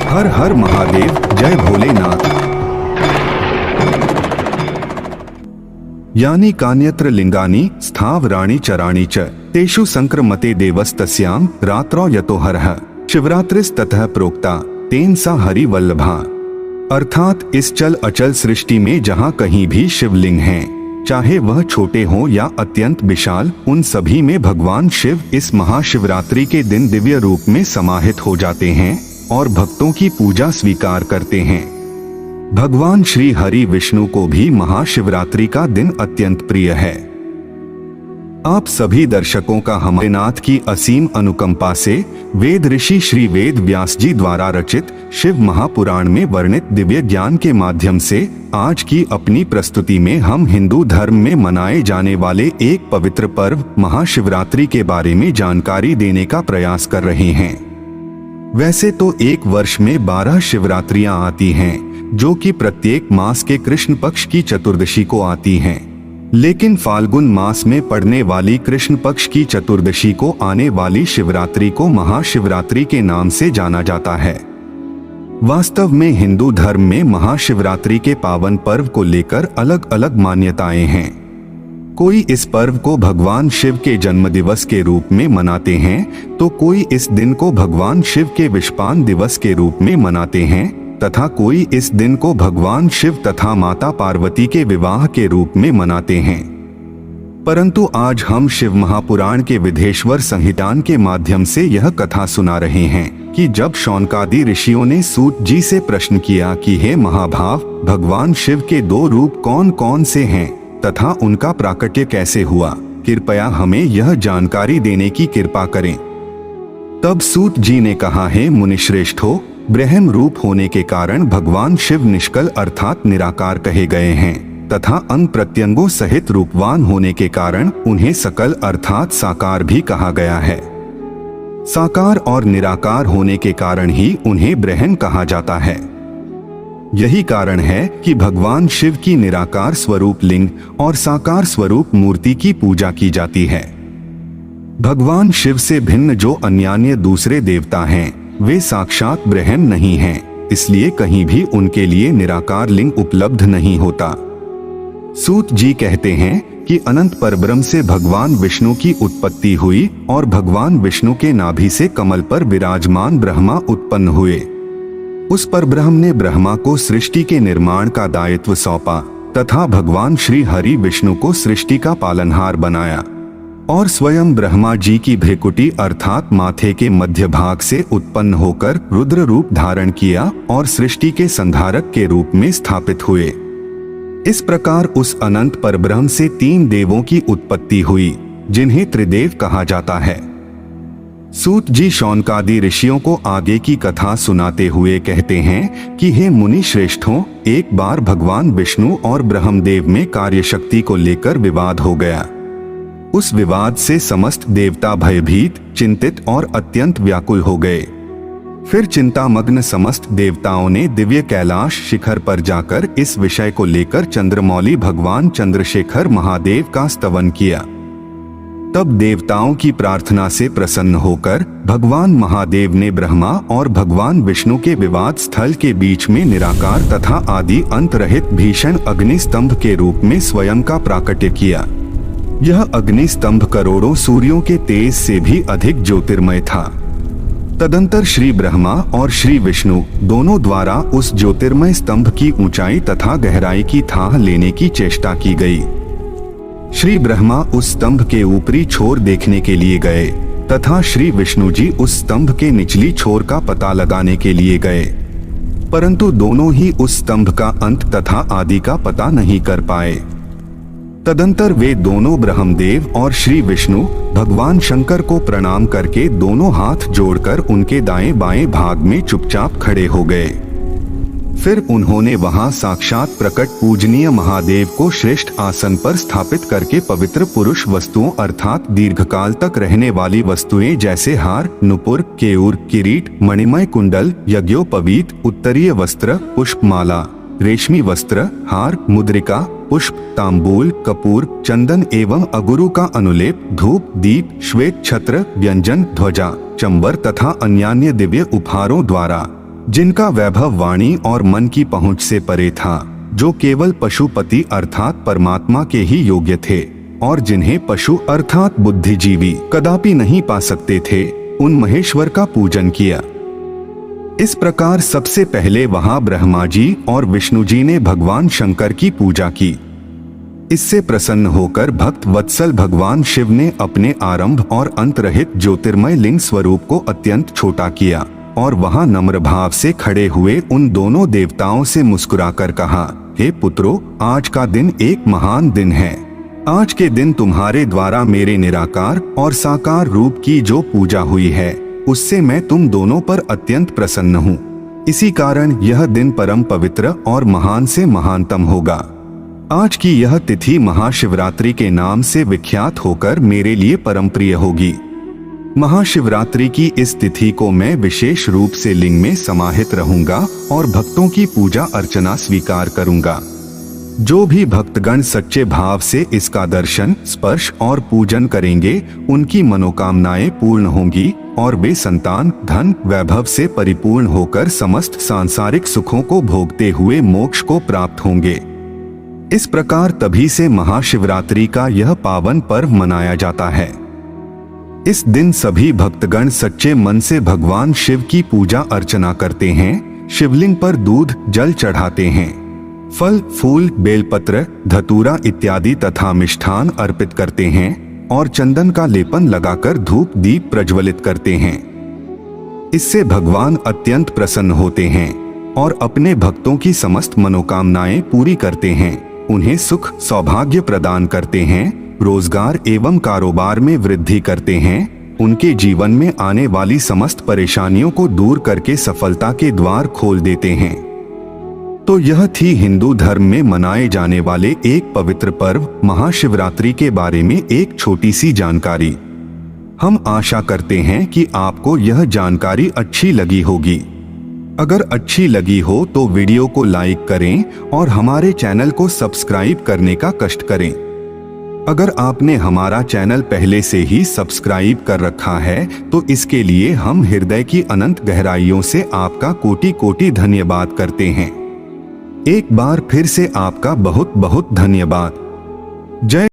हर हर महादेव, जय भोलेनाथ। यानी कान्यत्र लिंगानि स्थावराणि चराणि च तेषु संक्रमते देवस्तस्यां रात्रौ यतो हरः शिवरात्रिस्ततः प्रोक्ता तेन सा हरि वल्लभा। अर्थात इस चल अचल सृष्टि में जहाँ कहीं भी शिवलिंग हैं, चाहे वह छोटे हों या अत्यंत विशाल, उन सभी में भगवान शिव इस महाशिवरात्रि के दिन दिव्य रूप में समाहित हो जाते हैं और भक्तों की पूजा स्वीकार करते हैं। भगवान श्री हरि विष्णु को भी महाशिवरात्रि का दिन अत्यंत प्रिय है। आप सभी दर्शकों का हमारे नाथ की असीम अनुकंपा से वेद ऋषि श्री वेद व्यास जी द्वारा रचित शिव महापुराण में वर्णित दिव्य ज्ञान के माध्यम से आज की अपनी प्रस्तुति में हम हिंदू धर्म में मनाए जाने वाले एक पवित्र पर्व महाशिवरात्रि के बारे में जानकारी देने का प्रयास कर रहे हैं। वैसे तो एक वर्ष में 12 शिवरात्रियां आती हैं, जो कि प्रत्येक मास के कृष्ण पक्ष की चतुर्दशी को आती हैं। लेकिन फाल्गुन मास में पड़ने वाली कृष्ण पक्ष की चतुर्दशी को आने वाली शिवरात्रि को महाशिवरात्रि के नाम से जाना जाता है। वास्तव में हिंदू धर्म में महाशिवरात्रि के पावन पर्व को लेकर अलग अलग मान्यताएं हैं। कोई इस पर्व को भगवान शिव के जन्मदिवस के रूप में मनाते हैं, तो कोई इस दिन को भगवान शिव के विषपान दिवस के रूप में मनाते हैं, तथा कोई इस दिन को भगवान शिव तथा माता पार्वती के विवाह के रूप में मनाते हैं। परंतु आज हम शिव महापुराण के विधेश्वर संहितान के माध्यम से यह कथा सुना रहे हैं कि जब शौनकादि ऋषियों ने सूत जी से प्रश्न किया कि हे महाभाव, भगवान शिव के 2 रूप कौन कौन से हैं तथा उनका प्राकट्य कैसे हुआ, कृपया हमें यह जानकारी देने की कृपा करें। तब सूत जी ने कहा, हे मुनिश्रेष्ठो, ब्रह्म रूप होने के कारण भगवान शिव निष्कल अर्थात निराकार कहे गए हैं, तथा अंग प्रत्यंगों सहित रूपवान होने के कारण उन्हें सकल अर्थात साकार भी कहा गया है। साकार और निराकार होने के कारण ही उन्हें ब्रह्म कहा जाता है। यही कारण है कि भगवान शिव की निराकार स्वरूप लिंग और साकार स्वरूप मूर्ति की पूजा की जाती है। भगवान शिव से भिन्न जो अन्यान्य दूसरे देवता हैं, वे साक्षात ब्रह्म नहीं हैं, इसलिए कहीं भी उनके लिए निराकार लिंग उपलब्ध नहीं होता। सूत जी कहते हैं कि अनंत परब्रह्म से भगवान विष्णु की उत्पत्ति हुई और भगवान विष्णु के नाभि से कमल पर विराजमान ब्रह्मा उत्पन्न हुए। उस परब्रह्म ने ब्रह्मा को सृष्टि के निर्माण का दायित्व सौंपा तथा भगवान श्री हरि विष्णु को सृष्टि का पालनहार बनाया और स्वयं ब्रह्मा जी की भ्रिकुटी अर्थात माथे के मध्य भाग से उत्पन्न होकर रुद्र रूप धारण किया और सृष्टि के संधारक के रूप में स्थापित हुए। इस प्रकार उस अनंत परब्रह्म से 3 देवों की उत्पत्ति हुई, जिन्हें त्रिदेव कहा जाता है। सूत जी शौनकादि ऋषियों को आगे की कथा सुनाते हुए कहते हैं कि हे मुनि श्रेष्ठों, एक बार भगवान विष्णु और ब्रह्मदेव में कार्य शक्ति को लेकर विवाद हो गया। उस विवाद से समस्त देवता भयभीत, चिंतित और अत्यंत व्याकुल हो गए। फिर चिंतामग्न समस्त देवताओं ने दिव्य कैलाश शिखर पर जाकर इस विषय को लेकर चंद्रमौली भगवान चंद्रशेखर महादेव का स्तवन किया। तब देवताओं की प्रार्थना से प्रसन्न होकर भगवान महादेव ने ब्रह्मा और भगवान विष्णु के विवाद स्थल के बीच में निराकार तथा आदि अंत रहित भीषण अग्नि स्तंभ के रूप में स्वयं का प्राकट्य किया। यह अग्नि स्तंभ करोड़ों सूर्यों के तेज से भी अधिक ज्योतिर्मय था। तदंतर श्री ब्रह्मा और श्री विष्णु दोनों द्वारा उस ज्योतिर्मय स्तंभ की ऊंचाई तथा गहराई की थाह लेने की चेष्टा की गई। श्री ब्रह्मा उस स्तंभ के ऊपरी छोर देखने के लिए गए तथा श्री विष्णु जी उस स्तंभ के निचली छोर का पता लगाने के लिए गए, परंतु दोनों ही उस स्तंभ का अंत तथा आदि का पता नहीं कर पाए। तदंतर वे दोनों ब्रह्मदेव और श्री विष्णु भगवान शंकर को प्रणाम करके दोनों हाथ जोड़कर उनके दाएं बाएं भाग में चुपचाप खड़े हो गए। फिर उन्होंने वहां साक्षात प्रकट पूजनीय महादेव को श्रेष्ठ आसन पर स्थापित करके पवित्र पुरुष वस्तुओं अर्थात दीर्घकाल तक रहने वाली वस्तुएं जैसे हार, नुपुर, केयूर, किरीट, मणिमय कुंडल, यज्ञोपवीत, उत्तरीय वस्त्र, पुष्पमाला, रेशमी वस्त्र, हार, मुद्रिका, पुष्प, तांबूल, कपूर, चंदन एवं अगुरु का अनुलेप, धूप, दीप, श्वेत छत्र, व्यंजन, ध्वजा, चंबर तथा अन्यान्य दिव्य उपहारों द्वारा जिनका वैभव वाणी और मन की पहुंच से परे था, जो केवल पशुपति अर्थात परमात्मा के ही योग्य थे और जिन्हें पशु अर्थात बुद्धिजीवी कदापि नहीं पा सकते थे, उन महेश्वर का पूजन किया। इस प्रकार सबसे पहले वहां ब्रह्मा जी और विष्णु जी ने भगवान शंकर की पूजा की। इससे प्रसन्न होकर भक्त वत्सल भगवान शिव ने अपने आरंभ और अंत रहित ज्योतिर्मय लिंग स्वरूप को अत्यंत छोटा किया और वहां नम्र भाव से खड़े हुए उन दोनों देवताओं से मुस्कुराकर कहा, हे पुत्रों, आज का दिन एक महान दिन है। आज के दिन तुम्हारे द्वारा मेरे निराकार और साकार रूप की जो पूजा हुई है, उससे मैं तुम दोनों पर अत्यंत प्रसन्न हूँ। इसी कारण यह दिन परम पवित्र और महान से महानतम होगा। आज की यह तिथि महाशिवरात्रि के नाम से विख्यात होकर मेरे लिए परम प्रिय होगी। महाशिवरात्रि की इस तिथि को मैं विशेष रूप से लिंग में समाहित रहूंगा और भक्तों की पूजा अर्चना स्वीकार करूंगा। जो भी भक्तगण सच्चे भाव से इसका दर्शन, स्पर्श और पूजन करेंगे, उनकी मनोकामनाएं पूर्ण होंगी और वे संतान, धन, वैभव से परिपूर्ण होकर समस्त सांसारिक सुखों को भोगते हुए मोक्ष को प्राप्त होंगे। इस प्रकार तभी से महाशिवरात्रि का यह पावन पर्व मनाया जाता है। इस दिन सभी भक्तगण सच्चे मन से भगवान शिव की पूजा अर्चना करते हैं, शिवलिंग पर दूध जल चढ़ाते हैं, फल, फूल, बेलपत्र, धतूरा इत्यादि तथा मिष्ठान अर्पित करते हैं और चंदन का लेपन लगाकर धूप दीप प्रज्वलित करते हैं। इससे भगवान अत्यंत प्रसन्न होते हैं और अपने भक्तों की समस्त मनोकामनाएं पूरी करते हैं, उन्हें सुख सौभाग्य प्रदान करते हैं, रोजगार एवं कारोबार में वृद्धि करते हैं, उनके जीवन में आने वाली समस्त परेशानियों को दूर करके सफलता के द्वार खोल देते हैं। तो यह थी हिंदू धर्म में मनाए जाने वाले एक पवित्र पर्व महाशिवरात्रि के बारे में एक छोटी सी जानकारी। हम आशा करते हैं कि आपको यह जानकारी अच्छी लगी होगी। अगर अच्छी लगी हो तो वीडियो को लाइक करें और हमारे चैनल को सब्सक्राइब करने का कष्ट करें। अगर आपने हमारा चैनल पहले से ही सब्सक्राइब कर रखा है तो इसके लिए हम हृदय की अनंत गहराइयों से आपका कोटि कोटि धन्यवाद करते हैं। एक बार फिर से आपका बहुत बहुत धन्यवाद। जय